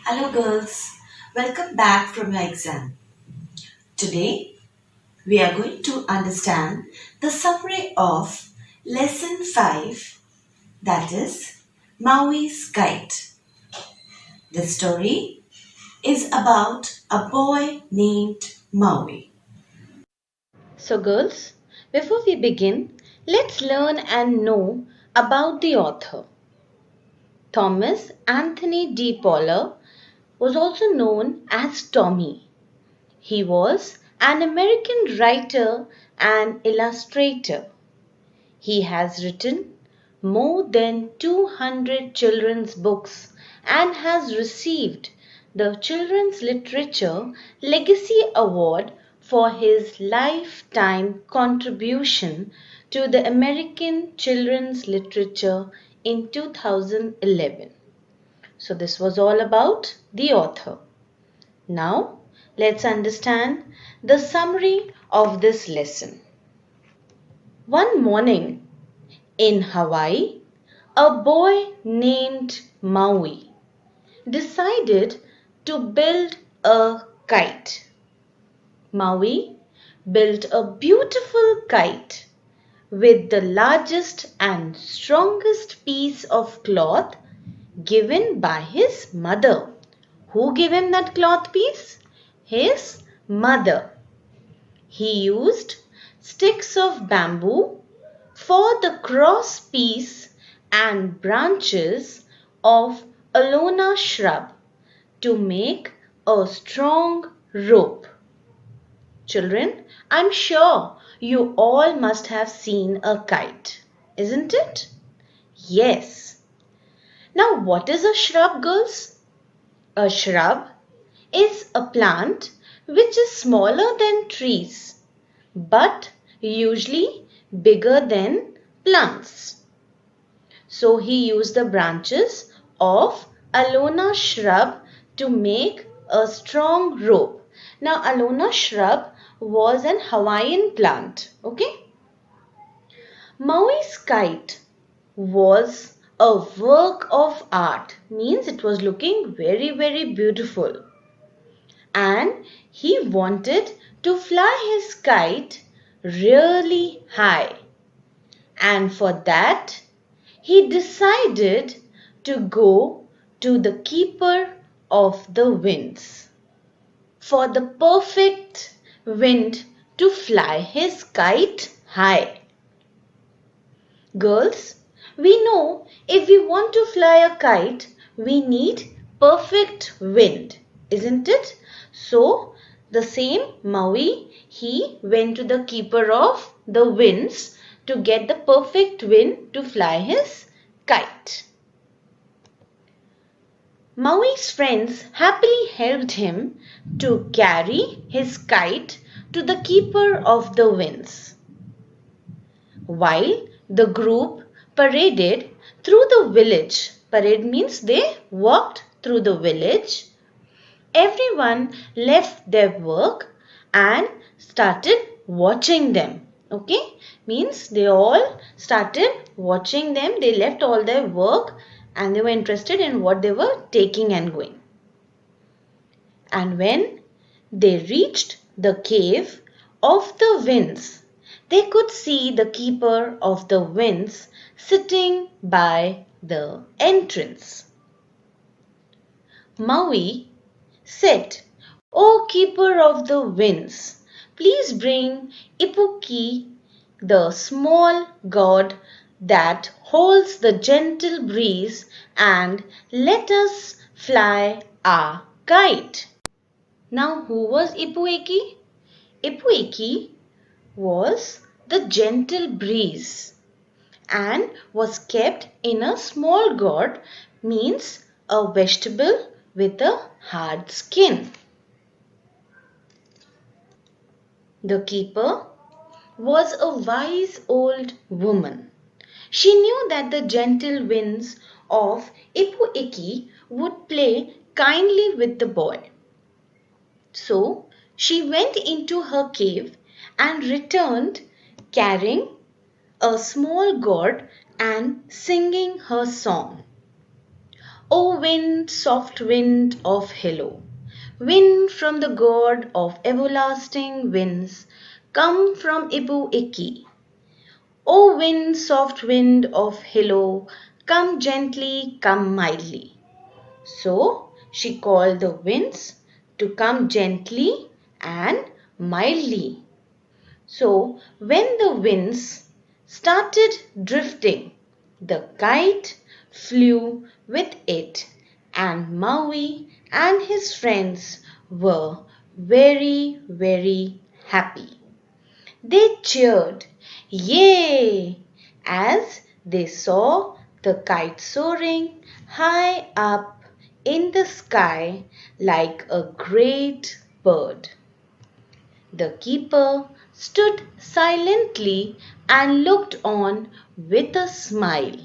Hello, girls. Welcome back from your exam. Today, we are going to understand the summary of Lesson 5, that is Maui's Kite. The story is about a boy named Maui. So, girls, before we begin, let's learn and know about the author. Thomas Anthony D. Poller was also known as Tommy. He was an American writer and illustrator. He has written more than 200 children's books and has received the Children's Literature Legacy Award for his lifetime contribution to the American children's literature in 2011. So, this was all about the author. Now, let's understand the summary of this lesson. One morning, in Hawaii, a boy named Maui decided to build a kite. Maui built a beautiful kite with the largest and strongest piece of cloth given by his mother. Who gave him that cloth piece? His mother. He used sticks of bamboo for the cross piece and branches of Alona shrub to make a strong rope. Children, I'm sure you all must have seen a kite, isn't it? Yes. Now, what is a shrub, girls? A shrub is a plant which is smaller than trees but usually bigger than plants. So he used the branches of Alona shrub to make a strong rope. Now Alona shrub was an Hawaiian plant. Okay. Maui's kite was a work of art, means it was looking very beautiful, and he wanted to fly his kite really high, and for that he decided to go to the keeper of the winds for the perfect wind to fly his kite high. Girls, we know if we want to fly a kite, we need perfect wind, isn't it? So, the same Maui, he went to the keeper of the winds to get the perfect wind to fly his kite. Maui's friends happily helped him to carry his kite to the keeper of the winds. While the group paraded through the village, parade means they walked through the village, everyone left their work and started watching them. Okay, means they all started watching them, they left all their work and they were interested in what they were taking and going. And when they reached the cave of the winds, they could see the keeper of the winds sitting by the entrance. Maui said, "O keeper of the winds, please bring Ipuki, the small god that holds the gentle breeze, and let us fly our kite." Now, who was Ipueki? Ipueki was the gentle breeze and was kept in a small gourd, means a vegetable with a hard skin. The keeper was a wise old woman. She knew that the gentle winds of Ipuiki would play kindly with the boy. So she went into her cave and returned carrying a small gourd and singing her song. O wind, soft wind of Hello, wind from the god of everlasting winds, come from Ibu Iki. O wind, soft wind of Hello, come gently, come mildly. So she called the winds to come gently and mildly. So when the winds started drifting, the kite flew with it, and Maui and his friends were very, very happy. They cheered, "Yay!" as they saw the kite soaring high up in the sky like a great bird. The keeper stood silently and looked on with a smile.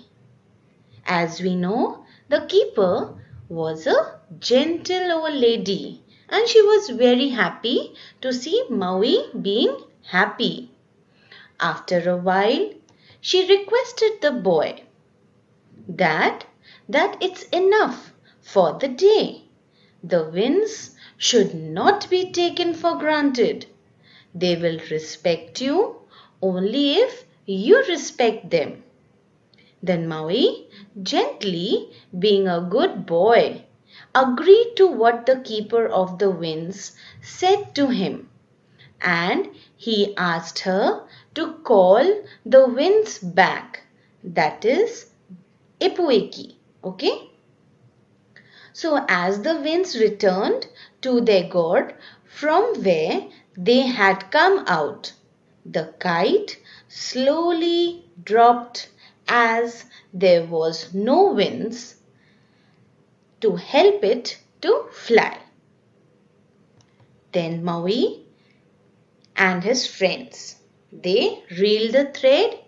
As we know, the keeper was a gentle old lady and she was very happy to see Maui being happy. After a while, she requested the boy that it's enough for the day. The winds should not be taken for granted. They will respect you only if you respect them. Then Maui, gently being a good boy, agreed to what the keeper of the winds said to him, and he asked her to call the winds back, that is Ipueki. Okay? So as the winds returned to their god from where they had come out, the kite slowly dropped as there was no winds to help it to fly. Then Maui and his friends, they reeled the thread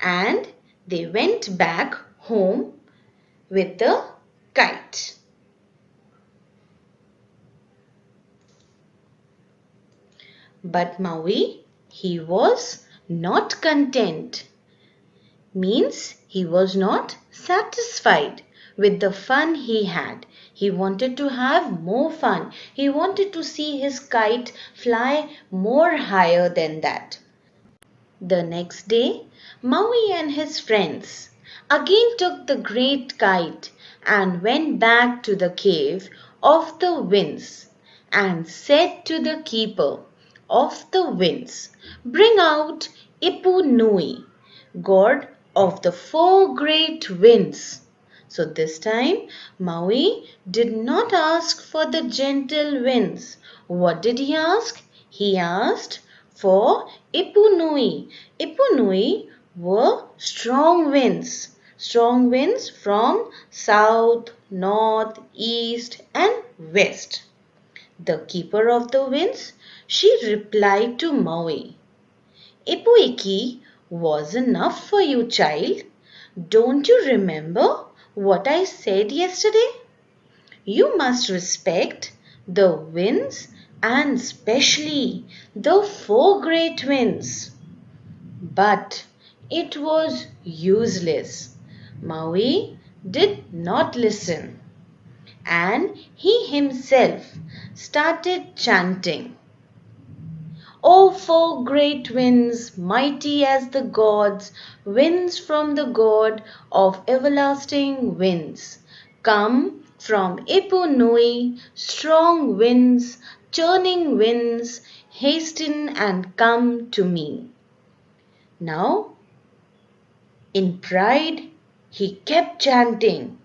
and they went back home with the kite. But Maui, he was not content. Means he was not satisfied with the fun he had. He wanted to have more fun. He wanted to see his kite fly more higher than that. The next day, Maui and his friends again took the great kite and went back to the cave of the winds and said to the keeper of the winds, "Bring out Ipu Nui, god of the four great winds." So this time Maui did not ask for the gentle winds. What did he ask? He asked for Ipunui. Ipunui were strong winds from south, north, east and west. The keeper of the winds, she replied to Maui, "Ipuiki was enough for you, child. Don't you remember what I said yesterday? You must respect the winds and especially the four great winds." But it was useless. Maui did not listen and he himself started chanting, "O four great winds, mighty as the gods, winds from the god of everlasting winds, come from Ipu Nui, strong winds, churning winds, hasten and come to me." Now, in pride, he kept chanting.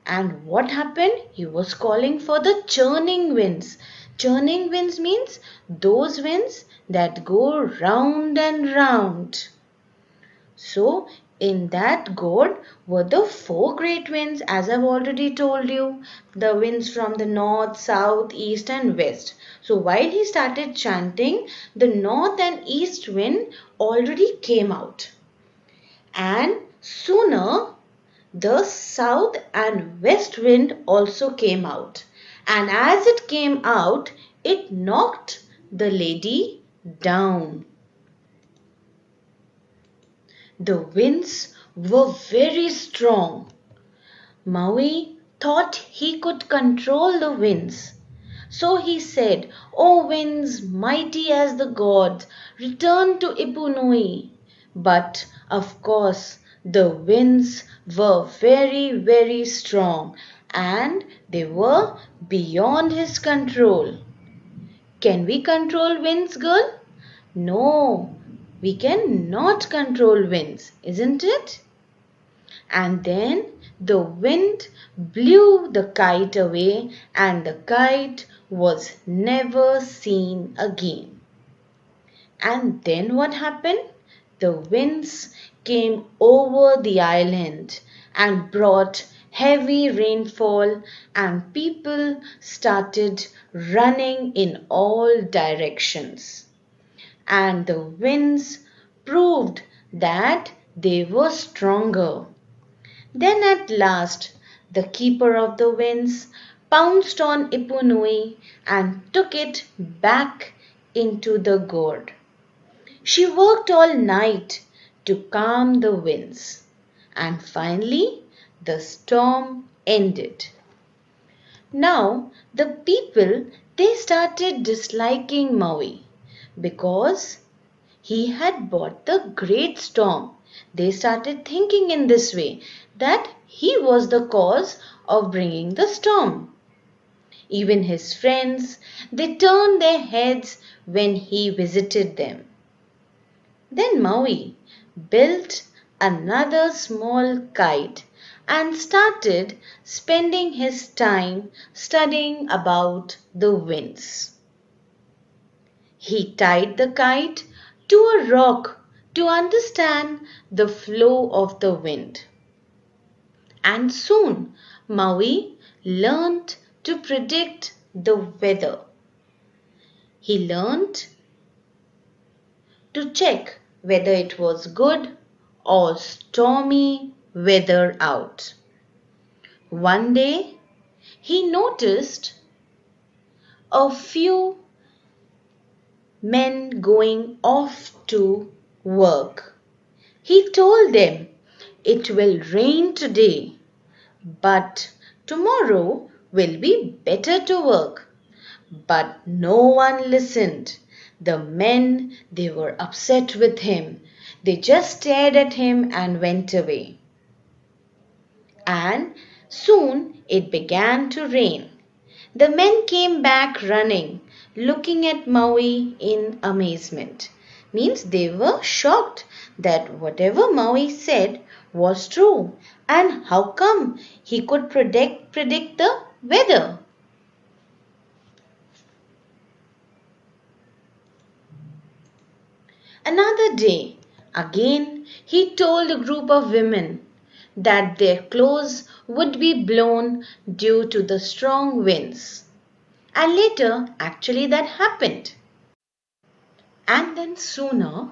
And what happened? He was calling for the churning winds. Churning winds means those winds that go round and round. So, in that god were the four great winds, as I've already told you. The winds from the north, south, east and west. So, while he started chanting, the north and east wind already came out. And sooner the south and west wind also came out. And as it came out, it knocked the lady down. The winds were very strong. Maui thought he could control the winds. So he said, "O winds, mighty as the gods, return to Ipunui." But of course, the winds were very, very strong and they were beyond his control. Can we control winds, girl? No, we cannot control winds, isn't it? And then the wind blew the kite away, and the kite was never seen again. And then what happened? The winds came over the island and brought heavy rainfall, and people started running in all directions. And the winds proved that they were stronger. Then at last the keeper of the winds pounced on Ipunui and took it back into the gourd. She worked all night to calm the winds, and finally the storm ended. Now the people, they started disliking Maui because he had brought the great storm. They started thinking in this way that he was the cause of bringing the storm. Even his friends, they turned their heads when he visited them. Then Maui built another small kite and started spending his time studying about the winds. He tied the kite to a rock to understand the flow of the wind. And soon Maui learned to predict the weather. He learned to check whether it was good or stormy weather out. One day he noticed a few men going off to work. He told them, "It will rain today, but tomorrow will be better to work." But no one listened. The men, they were upset with him. They just stared at him and went away. And soon it began to rain. The men came back running, looking at Maui in amazement. Means they were shocked that whatever Maui said was true. And how come he could predict the weather? Another day, again, he told a group of women that their clothes would be blown due to the strong winds. And later, actually, that happened. And then sooner,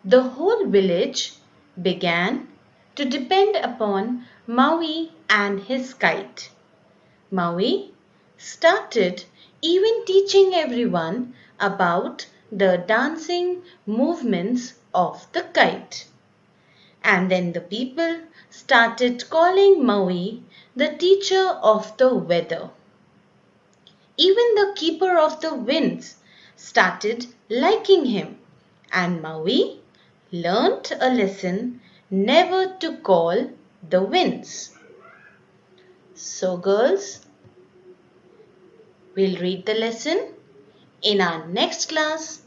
the whole village began to depend upon Maui and his kite. Maui started even teaching everyone about the dancing movements of the kite. And then the people started calling Maui the teacher of the weather. Even the keeper of the winds started liking him, and Maui learnt a lesson never to call the winds. So girls, we'll read the lesson in our next class.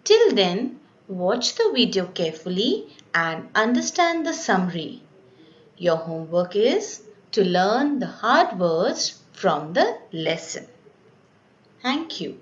Till then, watch the video carefully and understand the summary. Your homework is to learn the hard words from the lesson. Thank you.